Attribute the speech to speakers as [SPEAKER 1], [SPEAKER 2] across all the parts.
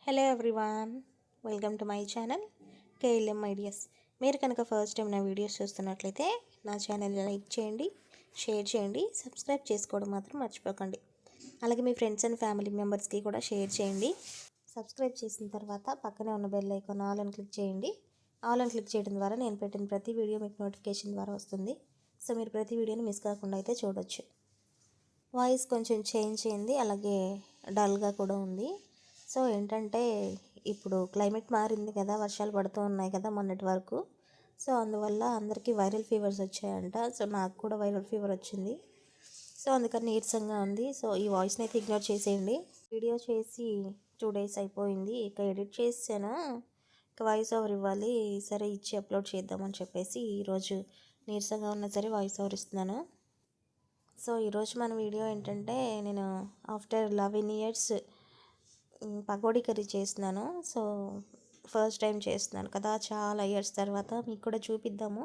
[SPEAKER 1] Hello everyone, welcome to my channel KLM ideas. మీరు కనుక first time నా videos చూస్తున్నట్లయితే నా ఛానల్ని లైక్ చేయండి, షేర్ చేయండి, సబ్స్క్రైబ్ చేసుకోవడం మాత్రం మర్చిపోకండి. అలాగే మీ ఫ్రెండ్స్ అండ్ ఫ్యామిలీ మెంబర్స్కి కూడా షేర్ చేయండి. సబ్స్క్రైబ్ చేసిన తర్వాత పక్కనే ఉన్న బెల్ ఐకాన్ ఆల్ అని క్లిక్ చేయండి. ఆల్ అని క్లిక్ చేయడం ద్వారా నేను పెట్టిన ప్రతి వీడియో మీకు నోటిఫికేషన్ ద్వారా వస్తుంది. సో మీరు ప్రతి వీడియోని మిస్ కాకుండా అయితే చూడొచ్చు. వాయిస్ కొంచెం చేంజ్ అయింది, అలాగే డల్గా కూడా ఉంది. సో ఏంటంటే ఇప్పుడు క్లైమేట్ మారింది కదా, వర్షాలు పడుతూ ఉన్నాయి కదా మొన్నటి వరకు. సో అందువల్ల అందరికీ వైరల్ ఫీవర్స్ వచ్చాయంట. సో నాకు కూడా వైరల్ ఫీవర్ వచ్చింది. సో అందుకని నీరసంగా ఉంది. సో ఈ వాయిస్ని అయితే ఇగ్నోర్ చేసేయండి. వీడియో చేసి 2 days అయిపోయింది, ఇక ఎడిట్ చేసాను. ఇక వాయిస్ ఓవర్ ఇవ్వాలి, సరే ఇచ్చి అప్లోడ్ చేద్దామని చెప్పేసి ఈరోజు నీరసంగా ఉన్నా సరే వాయిస్ ఓవర్ ఇస్తున్నాను. సో ఈరోజు మన వీడియో ఏంటంటే, నేను ఆఫ్టర్ 11 years పకోడీ కర్రీ చేస్తున్నాను. సో ఫస్ట్ టైం చేస్తున్నాను కదా, చాలా ఇయర్స్ తర్వాత మీకు కూడా చూపిద్దాము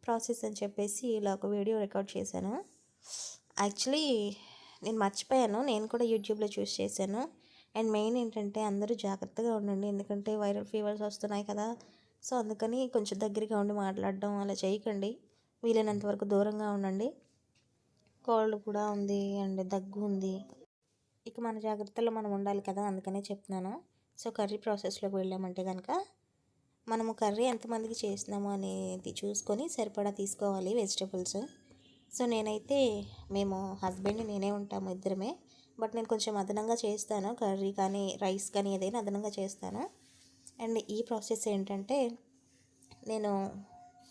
[SPEAKER 1] ప్రాసెస్ అని చెప్పేసి ఇలా ఒక వీడియో రికార్డ్ చేశాను. యాక్చువల్లీ నేను మర్చిపోయాను, నేను కూడా యూట్యూబ్లో చూసి చేశాను. అండ్ మెయిన్ ఏంటంటే అందరూ జాగ్రత్తగా ఉండండి, ఎందుకంటే వైరల్ ఫీవర్స్ వస్తున్నాయి కదా. సో అందుకని కొంచెం దగ్గరగా ఉండి మాట్లాడడం అలా చేయకండి, వీలైనంత వరకు దూరంగా ఉండండి. కోల్డ్ కూడా ఉంది అండ్ దగ్గు ఉంది, ఇక మన జాగ్రత్తలో మనం ఉండాలి కదా, అందుకనే చెప్తున్నాను. సో కర్రీ ప్రాసెస్లోకి వెళ్ళామంటే కనుక మనము కర్రీ ఎంతమందికి చేస్తున్నాము అనేది చూసుకొని సరిపడా తీసుకోవాలి వెజిటబుల్స్. సో నేనైతే మేము హస్బెండ్ నేనే ఉంటాము, ఇద్దరమే. బట్ నేను కొంచెం అదనంగా చేస్తాను, కర్రీ కానీ రైస్ కానీ ఏదైనా అదనంగా చేస్తాను. అండ్ ఈ ప్రాసెస్ ఏంటంటే నేను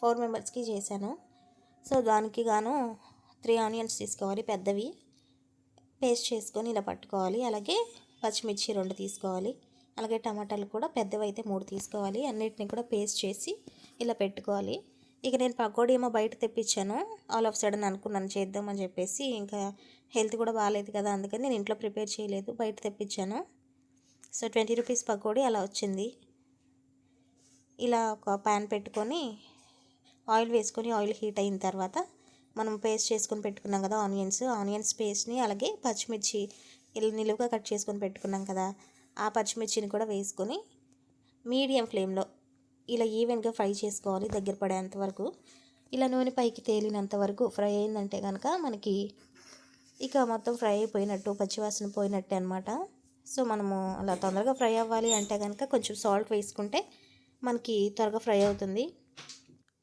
[SPEAKER 1] 4 members చేశాను. సో దానికి గాను 3 onions తీసుకోవాలి, పెద్దవి పేస్ట్ చేసుకొని ఇలా పట్టుకోవాలి. అలాగే పచ్చిమిర్చి 2 తీసుకోవాలి, అలాగే టమాటాలు కూడా పెద్దవి అయితే 3 తీసుకోవాలి. అన్నిటిని కూడా పేస్ట్ చేసి ఇలా పెట్టుకోవాలి. ఇక నేను పకోడీ ఏమో బయట తెప్పించాను, ఆల్ ఆఫ్ సడన్ అనుకున్నాను చేద్దామని చెప్పేసి. ఇంకా హెల్త్ కూడా బాగాలేదు కదా, అందుకని నేను ఇంట్లో ప్రిపేర్ చేయలేదు, బయట తెప్పించాను. సో 20 rupees పకోడీ అలా వచ్చింది. ఇలా ఒక ప్యాన్ పెట్టుకొని ఆయిల్ వేసుకొని, ఆయిల్ హీట్ అయిన తర్వాత మనం పేస్ట్ చేసుకొని పెట్టుకున్నాం కదా ఆనియన్స్ పేస్ట్ని, అలాగే పచ్చిమిర్చి ఇలా నిలువుగా కట్ చేసుకొని పెట్టుకున్నాం కదా, ఆ పచ్చిమిర్చిని కూడా వేసుకొని మీడియం ఫ్లేమ్లో ఇలా ఈవెన్గా ఫ్రై చేసుకోవాలి, దగ్గర పడేంత వరకు. ఇలా నూనె పైకి తేలినంత వరకు ఫ్రై అయిందంటే కనుక మనకి ఇక మొత్తం ఫ్రై అయిపోయినట్టు, పచ్చివాసన పోయినట్టే అనమాట. సో మనము అలా తొందరగా ఫ్రై అవ్వాలి అంటే కనుక కొంచెం సాల్ట్ వేసుకుంటే మనకి త్వరగా ఫ్రై అవుతుంది.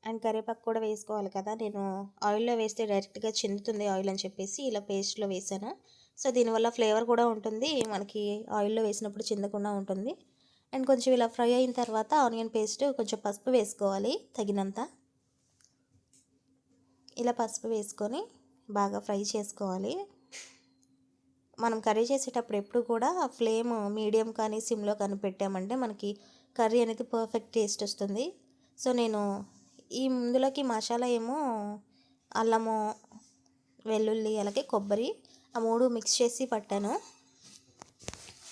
[SPEAKER 1] అండ్ కరివేపాకు కూడా వేసుకోవాలి కదా, నేను ఆయిల్లో వేస్తే డైరెక్ట్గా చిందుతుంది ఆయిల్ అని చెప్పేసి ఇలా పేస్ట్లో వేసాను. సో దీనివల్ల ఫ్లేవర్ కూడా ఉంటుంది, మనకి ఆయిల్లో వేసినప్పుడు చిందకుండా ఉంటుంది. అండ్ కొంచెం ఇలా ఫ్రై అయిన తర్వాత ఆనియన్ పేస్ట్, కొంచెం పసుపు వేసుకోవాలి తగినంత. ఇలా పసుపు వేసుకొని బాగా ఫ్రై చేసుకోవాలి. మనం కర్రీ చేసేటప్పుడు ఎప్పుడు కూడా ఫ్లేమ్ మీడియం కానీ సిమ్లో కానీ పెట్టామంటే మనకి కర్రీ అనేది పర్ఫెక్ట్ టేస్ట్ వస్తుంది. సో నేను ఈ ముందులోకి మసాలా ఏమో అల్లము, వెల్లుల్లి, అలాగే కొబ్బరి ఆ 3 మిక్స్ చేసి పట్టాను.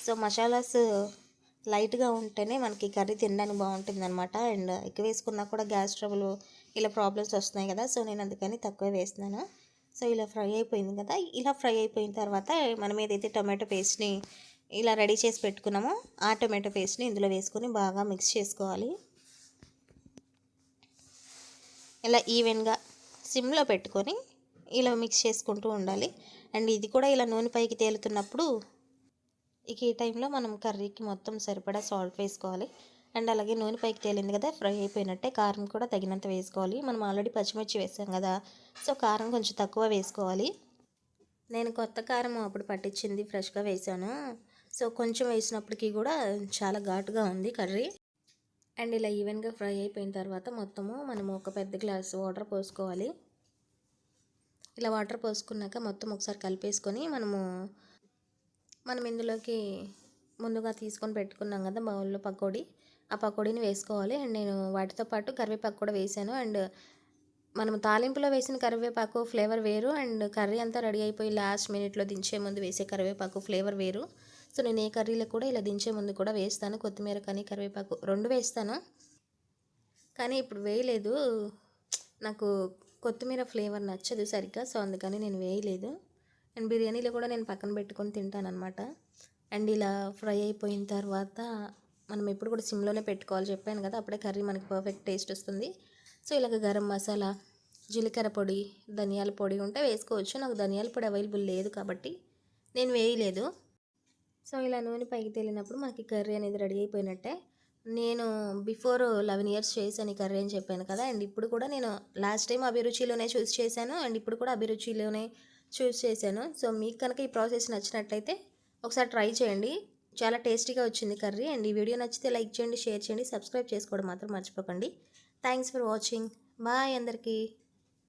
[SPEAKER 1] సో మసాలాస్ లైట్గా ఉంటేనే మనకి కర్రీ తినడానికి బాగుంటుంది అనమాట. అండ్ ఎక్కువ వేసుకున్నా కూడా గ్యాస్ ట్రబుల్ ఇలా ప్రాబ్లమ్స్ వస్తున్నాయి కదా, సో నేను అందుకని తక్కువ వేస్తున్నాను. సో ఇలా ఫ్రై అయిపోయింది కదా, ఇలా ఫ్రై అయిపోయిన తర్వాత మనం ఏదైతే టొమాటో పేస్ట్ని ఇలా రెడీ చేసి పెట్టుకున్నామో ఆ టొమాటో పేస్ట్ని ఇందులో వేసుకొని బాగా మిక్స్ చేసుకోవాలి. ఇలా ఈవెన్గా సిమ్లో పెట్టుకొని ఇలా మిక్స్ చేసుకుంటూ ఉండాలి. అండ్ ఇది కూడా ఇలా నూనె పైకి తేలుతున్నప్పుడు ఇక ఈ టైంలో మనం కర్రీకి మొత్తం సరిపడా సాల్ట్ వేసుకోవాలి. అండ్ అలాగే నూనె పైకి తేలింది కదా, ఫ్రై అయిపోయినట్టే కారం కూడా తగినంత వేసుకోవాలి. మనం ఆల్రెడీ పచ్చిమిర్చి వేసాం కదా, సో కారం కొంచెం తక్కువ వేసుకోవాలి. నేను కొత్త కారం అప్పుడు పట్టించింది ఫ్రెష్గా వేసాను, సో కొంచెం వేసినప్పటికీ కూడా చాలా ఘాటుగా ఉంది కర్రీ. అండ్ ఇలా ఈవెన్గా ఫ్రై అయిపోయిన తర్వాత మొత్తము మనము ఒక పెద్ద గ్లాసు వాటర్ పోసుకోవాలి. ఇలా వాటర్ పోసుకున్నాక మొత్తం ఒకసారి కలిపేసుకొని మనం ఇందులోకి ముందుగా తీసుకొని పెట్టుకున్నాం కదా బౌల్లో పకోడీ, ఆ పకోడీని వేసుకోవాలి. అండ్ నేను వాటితో పాటు కరివేపాకు కూడా వేసాను. అండ్ మనం తాలింపులో వేసిన కరివేపాకు ఫ్లేవర్ వేరు, అండ్ కర్రీ అంతా రెడీ అయిపోయి లాస్ట్ మినిట్లో దించే ముందు వేసే కరివేపాకు ఫ్లేవర్ వేరు. సో నేను ఏ కర్రీలో కూడా ఇలా దించే ముందు కూడా వేస్తాను, కొత్తిమీర కానీ కరివేపాకు 2 వేస్తాను. కానీ ఇప్పుడు వేయలేదు, నాకు కొత్తిమీర ఫ్లేవర్ నచ్చదు సరిగ్గా, సో అందుకని నేను వేయలేదు. అండ్ బిర్యానీలో కూడా నేను పక్కన పెట్టుకొని తింటాను అనమాట. అండ్ ఇలా ఫ్రై అయిపోయిన తర్వాత మనం ఎప్పుడు కూడా సిమ్లోనే పెట్టుకోవాలి చెప్పాను కదా, అప్పుడే కర్రీ మనకి పర్ఫెక్ట్ టేస్ట్ వస్తుంది. సో ఇలాగ గరం మసాలా, జీలకర్ర పొడి, ధనియాల పొడి ఉంటే వేసుకోవచ్చు. నాకు ధనియాల పొడి అవైలబుల్ లేదు కాబట్టి నేను వేయలేదు. సో ఇలా నూనె పైకి తేలినప్పుడు మనకి కర్రీ అనేది రెడీ అయిపోయినట్టే. నేను బిఫోర్ 11 ఇయర్స్ చేశాను ఈ కర్రీ అని చెప్పాను కదా, అండ్ ఇప్పుడు కూడా నేను లాస్ట్ టైం అభిరుచిలోనే చూస్ చేశాను, అండ్ ఇప్పుడు కూడా అభిరుచిలోనే చూస్ చేశాను. సో మీకు కనుక ఈ ప్రాసెస్ నచ్చినట్లయితే ఒకసారి ట్రై చేయండి. చాలా టేస్టీగా వచ్చింది కర్రీ. అండ్ ఈ వీడియో నచ్చితే లైక్ చేయండి, షేర్ చేయండి, సబ్స్క్రైబ్ చేసుకోవడం మాత్రం మర్చిపోకండి. Thanks for watching. బాయ్ అందరికీ.